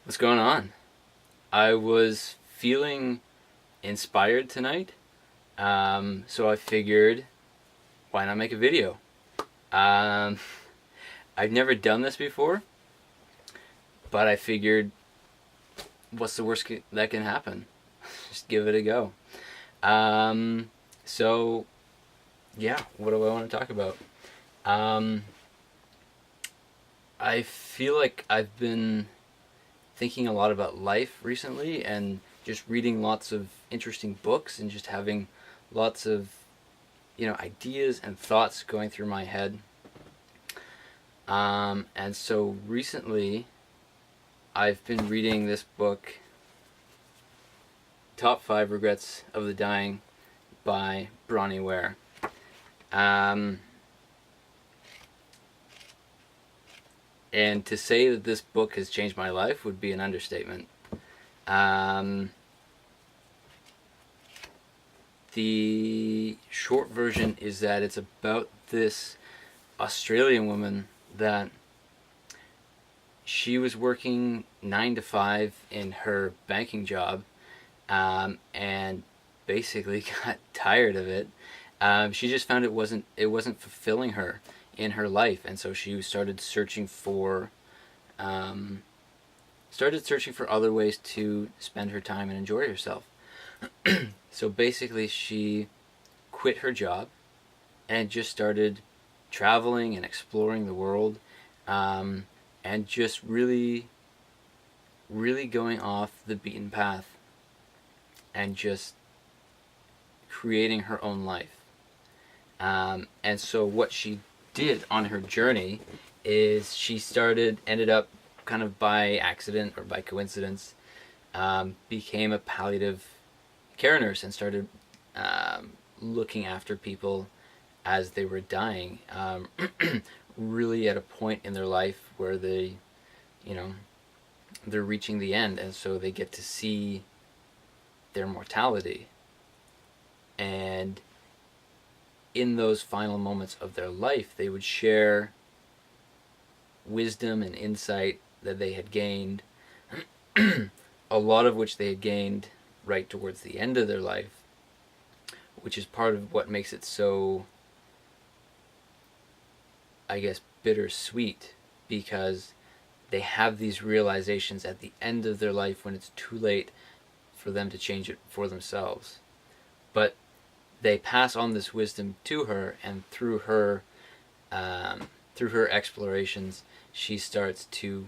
What's going on? I was feeling inspired tonight, so I figured, why not make a video? Um, I've never done this before, but I figured, what's the worst that can happen? Just give it a go. Um, so, yeah, what do I want to talk about? Um, I feel like I've been thinking a lot about life recently and just reading lots of interesting books and just having lots of ideas and thoughts going through my head. And so recently I've been reading this book, Top 5 Regrets of the Dying by Bronnie Ware. And to say that this book has changed my life would be an understatement. The short version is that it's about this Australian woman that she was working 9 to 5 in her banking job, and basically got tired of it. She just found it wasn't fulfilling her in her life, and so she started searching for other ways to spend her time and enjoy herself. So basically, she quit her job and just started traveling and exploring the world, and just really, really going off the beaten path and just creating her own life. And so what she did on her journey is she ended up kind of by accident or by coincidence, became a palliative care nurse and started looking after people as they were dying, really at a point in their life where they're reaching the end, and so they get to see their mortality. And in those final moments of their life, they would share wisdom and insight that they had gained, a lot of which they had gained right towards the end of their life, which is part of what makes it so, I guess, bittersweet, because they have these realizations at the end of their life when it's too late for them to change it for themselves. But they pass on this wisdom to her, and through her explorations, she starts to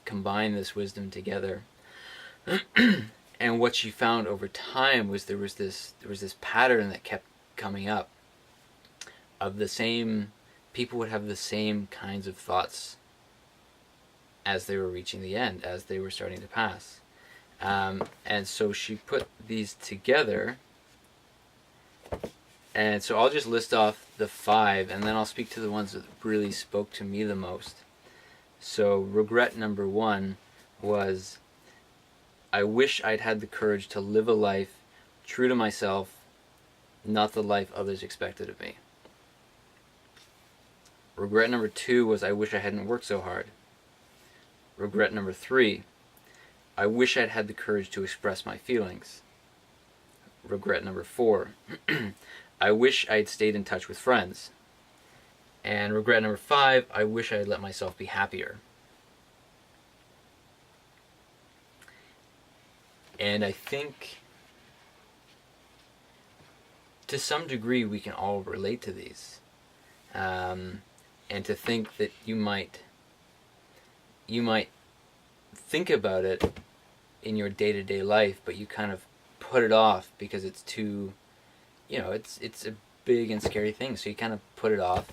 combine this wisdom together. And what she found over time was there was this pattern that kept coming up of the same people would have the same kinds of thoughts as they were reaching the end, as they were starting to pass. And so she put these together. And so I'll just list off the 5, and then I'll speak to the ones that really spoke to me the most. So regret number 1 was, I wish I'd had the courage to live a life true to myself, not the life others expected of me. Regret number 2 was, I wish I hadn't worked so hard. Regret number 3, I wish I'd had the courage to express my feelings. Regret number 4, I wish I'd stayed in touch with friends. And regret number 5, I wish I'd let myself be happier. And I think, to some degree, we can all relate to these. And to think that you might think about it in your day-to-day life, but you kind of put it off because it's too, it's a big and scary thing, so you kind of put it off.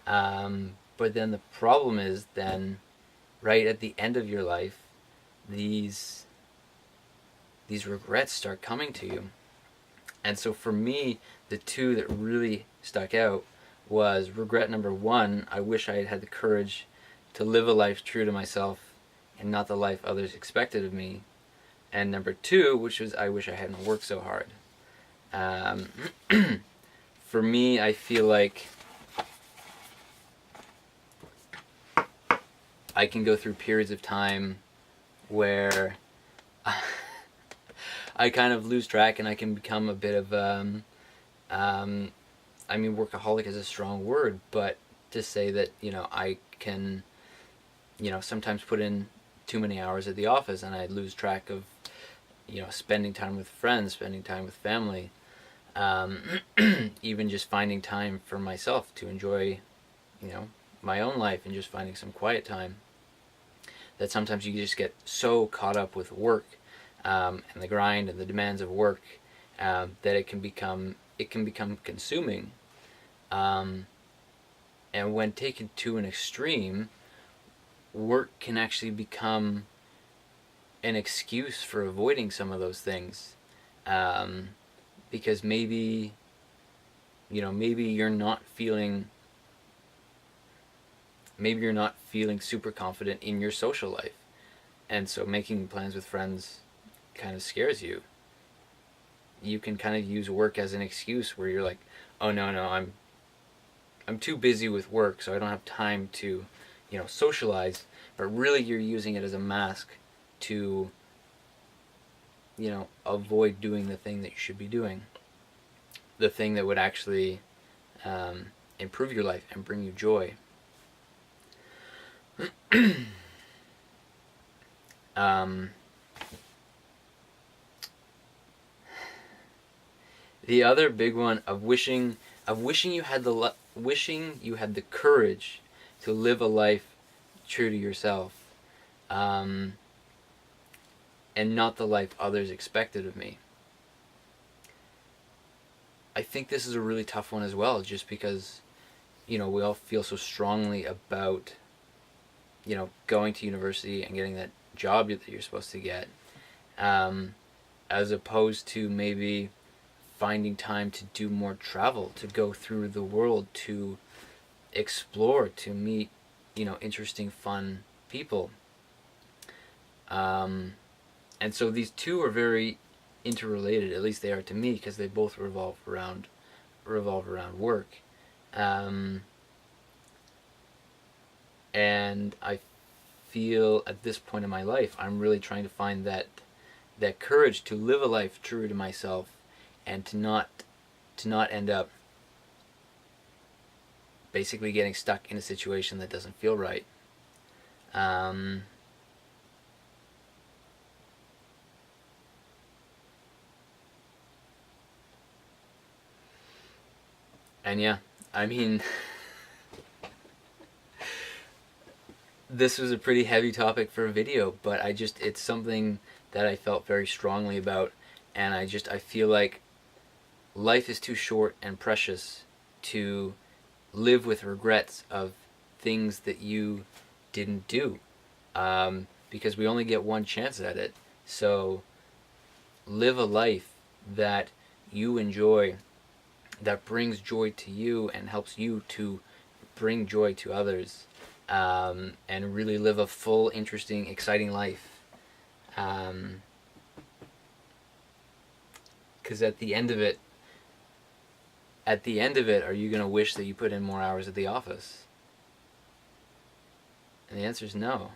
But then the problem is then, right at the end of your life, these regrets start coming to you. And so for me, the 2 that really stuck out was regret number 1, I wish I had had the courage to live a life true to myself and not the life others expected of me. And number 2, which was, I wish I hadn't worked so hard. For me, I feel like I can go through periods of time where I kind of lose track and I can become a bit of I mean, workaholic is a strong word, but to say that, I can, sometimes put in too many hours at the office and I lose track of, spending time with friends, spending time with family, even just finding time for myself to enjoy, my own life and just finding some quiet time. That sometimes you just get so caught up with work and the grind and the demands of work that it can become consuming. And when taken to an extreme, work can actually become an excuse for avoiding some of those things, because maybe you're not feeling super confident in your social life, and so making plans with friends kind of scares you. You can kind of use work as an excuse where you're like, oh no, I'm too busy with work, so I don't have time to, socialize. But really, you're using it as a mask to, avoid doing the thing that you should be doing, the thing that would actually improve your life and bring you joy. The other big one of wishing you had the courage to live a life true to yourself, and not the life others expected of me. I think this is a really tough one as well, just because, we all feel so strongly about, going to university and getting that job that you're supposed to get, as opposed to maybe finding time to do more travel, to go through the world, to explore, to meet, interesting, fun people. And so these two are very interrelated, at least they are to me, because they both revolve around work. And I feel at this point in my life, I'm really trying to find that courage to live a life true to myself, and to not end up basically getting stuck in a situation that doesn't feel right. And yeah, I mean, this was a pretty heavy topic for a video, but it's something that I felt very strongly about, and I feel like life is too short and precious to live with regrets of things that you didn't do, because we only get one chance at it. So live a life that you enjoy, that brings joy to you and helps you to bring joy to others, and really live a full, interesting, exciting life. Because at the end of it, are you going to wish that you put in more hours at the office? And the answer is no.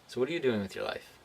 So what are you doing with your life?